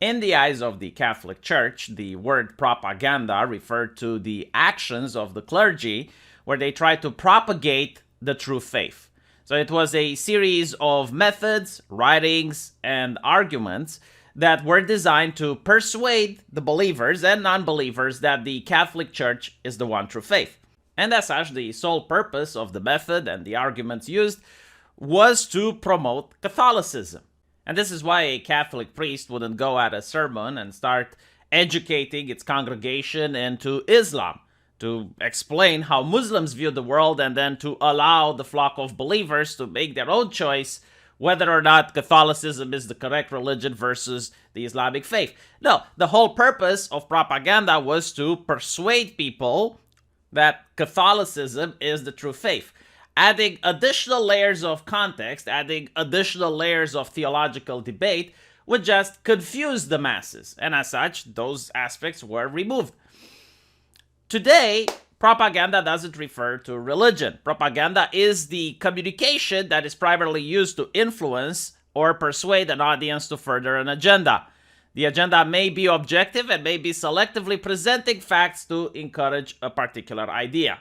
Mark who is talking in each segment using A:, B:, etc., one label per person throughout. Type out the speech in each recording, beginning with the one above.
A: In the eyes of the Catholic Church, the word propaganda referred to the actions of the clergy where they try to propagate the true faith. So it was a series of methods, writings, and arguments that were designed to persuade the believers and non-believers that the Catholic Church is the one true faith. And as such, the sole purpose of the method and the arguments used was to promote Catholicism. And this is why a Catholic priest wouldn't go at a sermon and start educating its congregation into Islam, to explain how Muslims view the world and then to allow the flock of believers to make their own choice whether or not Catholicism is the correct religion versus the Islamic faith. No, the whole purpose of propaganda was to persuade people that Catholicism is the true faith, adding additional layers of context, adding additional layers of theological debate would just confuse the masses, and as such, those aspects were removed. Today, propaganda doesn't refer to religion. Propaganda is the communication that is primarily used to influence or persuade an audience to further an agenda. The agenda may be objective and may be selectively presenting facts to encourage a particular idea.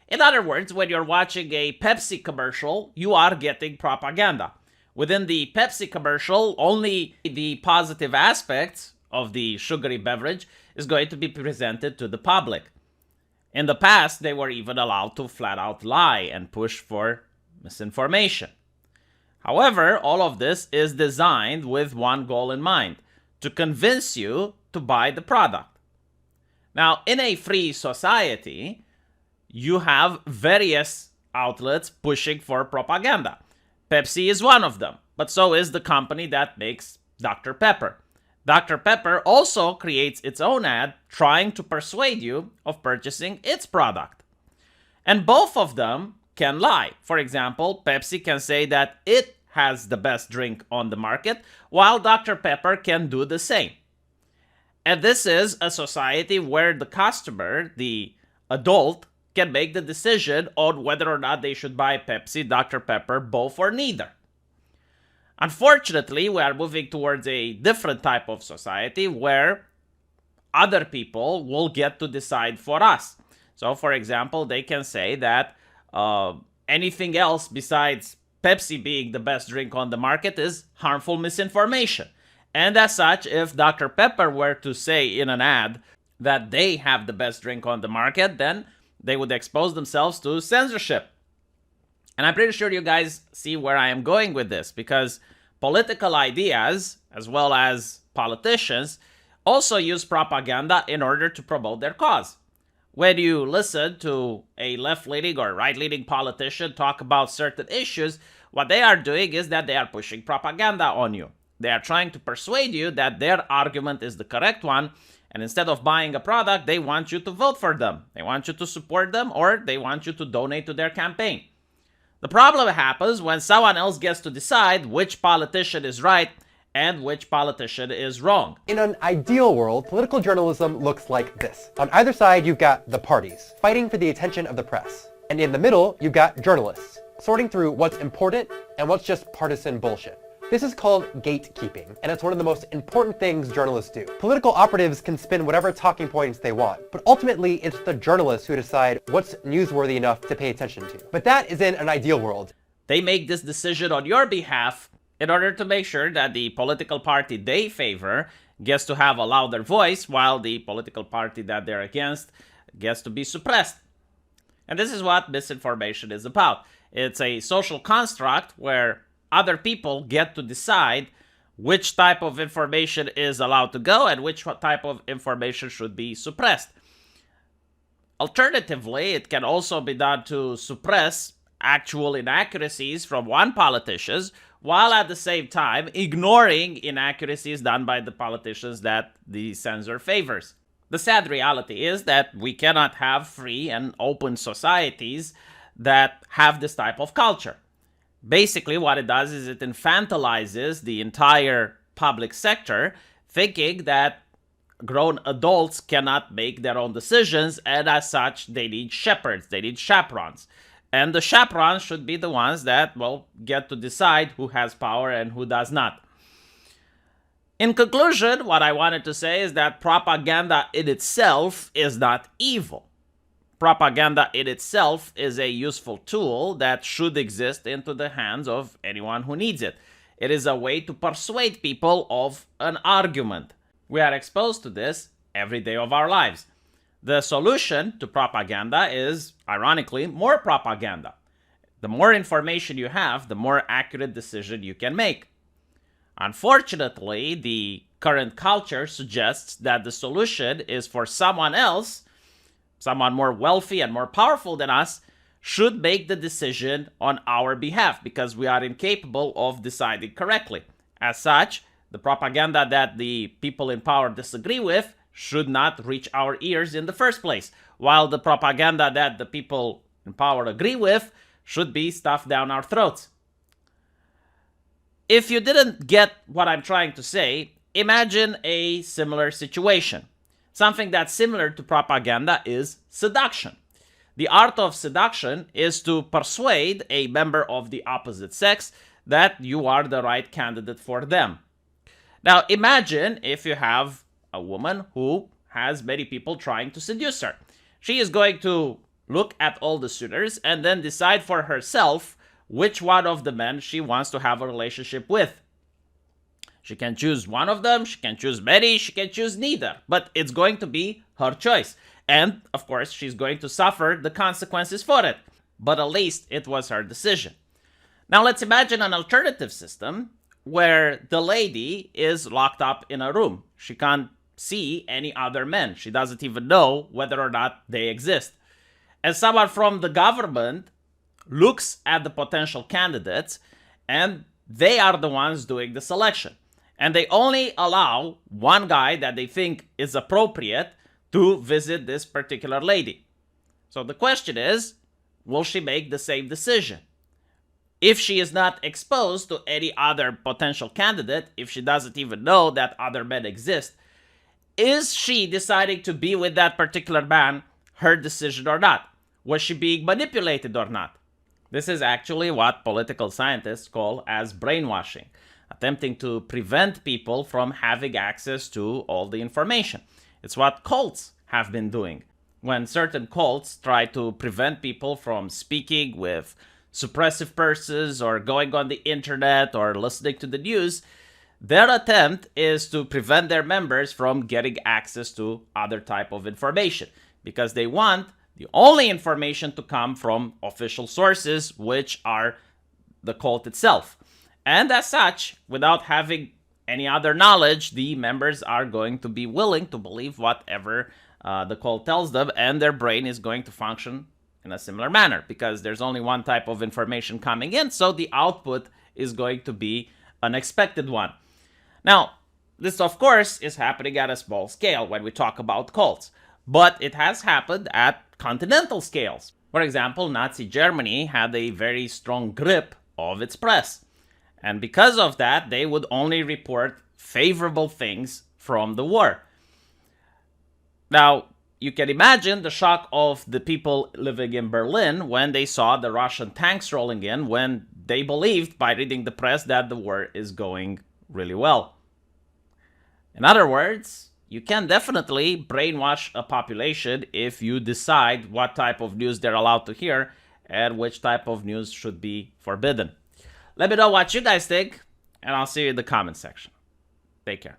A: In other words, when you're watching a Pepsi commercial, you are getting propaganda. Within the Pepsi commercial, only the positive aspects of the sugary beverage is going to be presented to the public. In the past, they were even allowed to flat out lie and push for misinformation. However, all of this is designed with one goal in mind: to convince you to buy the product. Now, in a free society, you have various outlets pushing for propaganda. Pepsi is one of them, but so is the company that makes Dr. Pepper. Dr. Pepper also creates its own ad trying to persuade you of purchasing its product. And both of them can lie. For example, Pepsi can say that it has the best drink on the market, while Dr. Pepper can do the same. And this is a society where the customer, the adult, can make the decision on whether or not they should buy Pepsi, Dr. Pepper, both or neither. Unfortunately, we are moving towards a different type of society where other people will get to decide for us. So, for example, they can say that anything else besides Pepsi being the best drink on the market is harmful misinformation. And as such, if Dr. Pepper were to say in an ad that they have the best drink on the market, then they would expose themselves to censorship. And I'm pretty sure you guys see where I am going with this, because political ideas, as well as politicians, also use propaganda in order to promote their cause. When you listen to a left-leaning or right-leaning politician talk about certain issues, what they are doing is that they are pushing propaganda on you. They are trying to persuade you that their argument is the correct one, and instead of buying a product, they want you to vote for them. They want you to support them, or they want you to donate to their campaign. The problem happens when someone else gets to decide which politician is right and which politician is wrong.
B: In an ideal world, political journalism looks like this. On either side, you've got the parties, fighting for the attention of the press. And in the middle, you've got journalists, sorting through what's important and what's just partisan bullshit. This is called gatekeeping, and it's one of the most important things journalists do. Political operatives can spin whatever talking points they want, but ultimately it's the journalists who decide what's newsworthy enough to pay attention to. But that is in an ideal world.
A: They make this decision on your behalf in order to make sure that the political party they favor gets to have a louder voice, while the political party that they're against gets to be suppressed. And this is what misinformation is about. It's a social construct where other people get to decide which type of information is allowed to go and which type of information should be suppressed. Alternatively, it can also be done to suppress actual inaccuracies from one politician, while at the same time ignoring inaccuracies done by the politicians that the censor favors. The sad reality is that we cannot have free and open societies that have this type of culture. Basically, what it does is it infantilizes the entire public sector, thinking that grown adults cannot make their own decisions, and as such, they need shepherds, they need chaperones. And the chaperones should be the ones that, well, get to decide who has power and who does not. In conclusion, what I wanted to say is that propaganda in itself is not evil. Propaganda in itself is a useful tool that should exist into the hands of anyone who needs it. It is a way to persuade people of an argument. We are exposed to this every day of our lives. The solution to propaganda is, ironically, more propaganda. The more information you have, the more accurate decision you can make. Unfortunately, the current culture suggests that the solution is for someone else, someone more wealthy and more powerful than us, should make the decision on our behalf because we are incapable of deciding correctly. As such, the propaganda that the people in power disagree with should not reach our ears in the first place, while the propaganda that the people in power agree with should be stuffed down our throats. If you didn't get what I'm trying to say, imagine a similar situation. Something that's similar to propaganda is seduction. The art of seduction is to persuade a member of the opposite sex that you are the right candidate for them. Now imagine if you have a woman who has many people trying to seduce her. She is going to look at all the suitors and then decide for herself which one of the men she wants to have a relationship with. She can choose one of them, she can choose many, she can choose neither, but it's going to be her choice. And, of course, she's going to suffer the consequences for it, but at least it was her decision. Now let's imagine an alternative system where the lady is locked up in a room. She can't see any other men. She doesn't even know whether or not they exist. And someone from the government looks at the potential candidates and they are the ones doing the selection. And they only allow one guy that they think is appropriate to visit this particular lady. So the question is, will she make the same decision? If she is not exposed to any other potential candidate, if she doesn't even know that other men exist, is she deciding to be with that particular man her decision or not? Was she being manipulated or not? This is actually what political scientists call as brainwashing, attempting to prevent people from having access to all the information. It's what cults have been doing. When certain cults try to prevent people from speaking with suppressive persons or going on the internet or listening to the news, their attempt is to prevent their members from getting access to other type of information because they want the only information to come from official sources, which are the cult itself. And as such, without having any other knowledge, the members are going to be willing to believe whatever the cult tells them, and their brain is going to function in a similar manner because there's only one type of information coming in, so the output is going to be an expected one. Now, this of course is happening at a small scale when we talk about cults, but it has happened at continental scales. For example, Nazi Germany had a very strong grip of its press. And because of that, they would only report favorable things from the war. Now, you can imagine the shock of the people living in Berlin when they saw the Russian tanks rolling in, when they believed by reading the press that the war is going really well. In other words, you can definitely brainwash a population if you decide what type of news they're allowed to hear and which type of news should be forbidden. Let me know what you guys think, and I'll see you in the comment section. Take care.